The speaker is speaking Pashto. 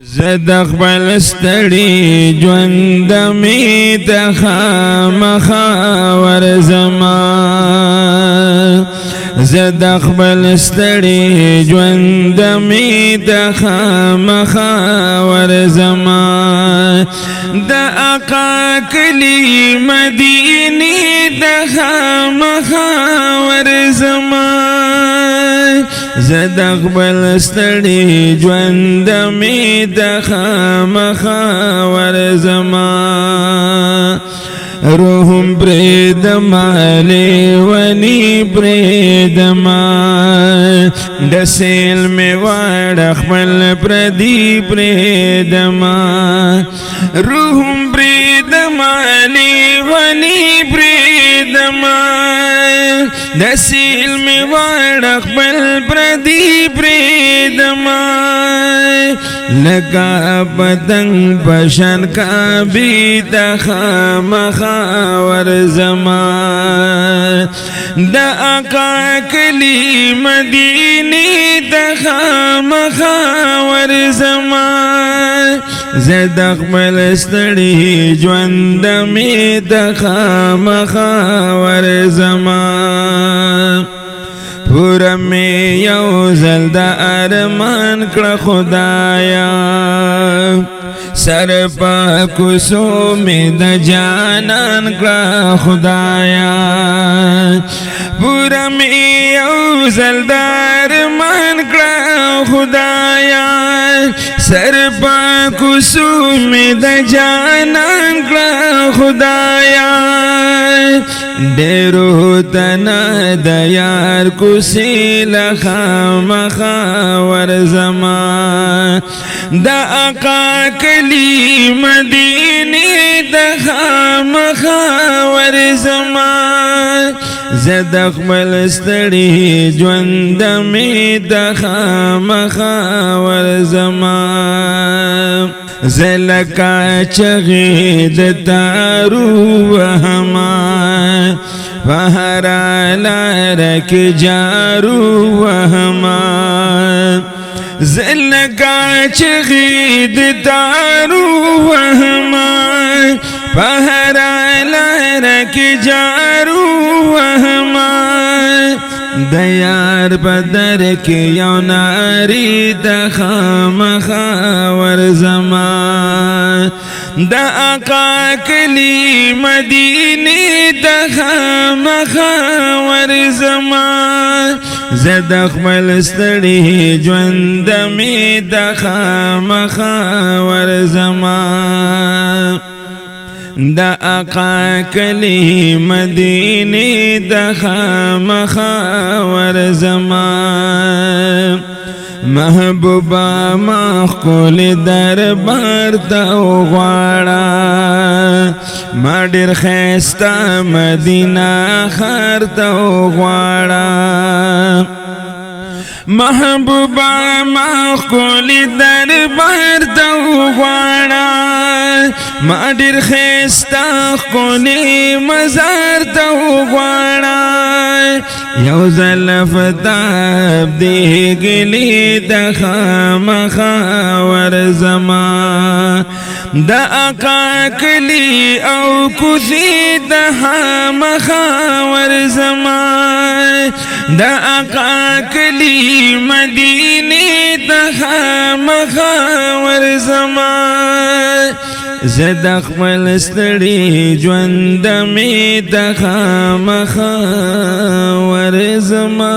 زد خپل ستړي ژوند می ته خامخا ورځما زد خپل ستړي ژوند می ته خامخا ورځما د آقا کلی مدینه ته خامخا ورځما زد خپل ستړي ژوند می د خامخا ورځما روحم پرېدما لیونی پرېدما د سیل می واړه خپل پردي پرېدما روحم پرېدما لیونی پرېدما د سیل می واړه خپل پردي پرېدما لکا پتنگ پشن کا بیتا خامخا ورزما دا آقا کلی مدینی دا خامخا ورزما زد اقبل ستڑی جوند می دا خامخا ورزما پورا می یو زل دا ارمان کړه خدایا سر پا کوسو می د جانان کړه خدایا پورا می یو زل دا ارمان کړه خدایا سر پا کوسو می د جانان کړه خدایا ډېرو تنا د یار کوسی لخامخا ورزما د آقا کلی مدینه د خامخا ورزما زد خپل ستړي ژوند می د خامخا ورزما زلکا چغید تارو وهما فهرا لارک جارو وهما زلکا چغید تارو وهما فهرا لارک جارو وهما دیار بدر کی یو ناری د خامخا ورزما د آقا کلی مدینه د خامخا ورزما زد خپل ستړي ژوند می د خامخا ورزما دا آقا کلی مدینه د خامخا ورزما محبوبا مخکول دربار ته غواړه ما ډېر ښایسته مدینه ښار ته غواړه محبوبا مخکول دربار ته غواړه ما ډېر ښایسته ښکلي مزار ته غواړه یو ځل فتاب دیګلي د خامخا ورزما د آقا کلی او کوزي د خامخا ورزما د آقا کلی مدینه د خامخا ورزما زد خپل ستړي ژوند می د خامخا ورزما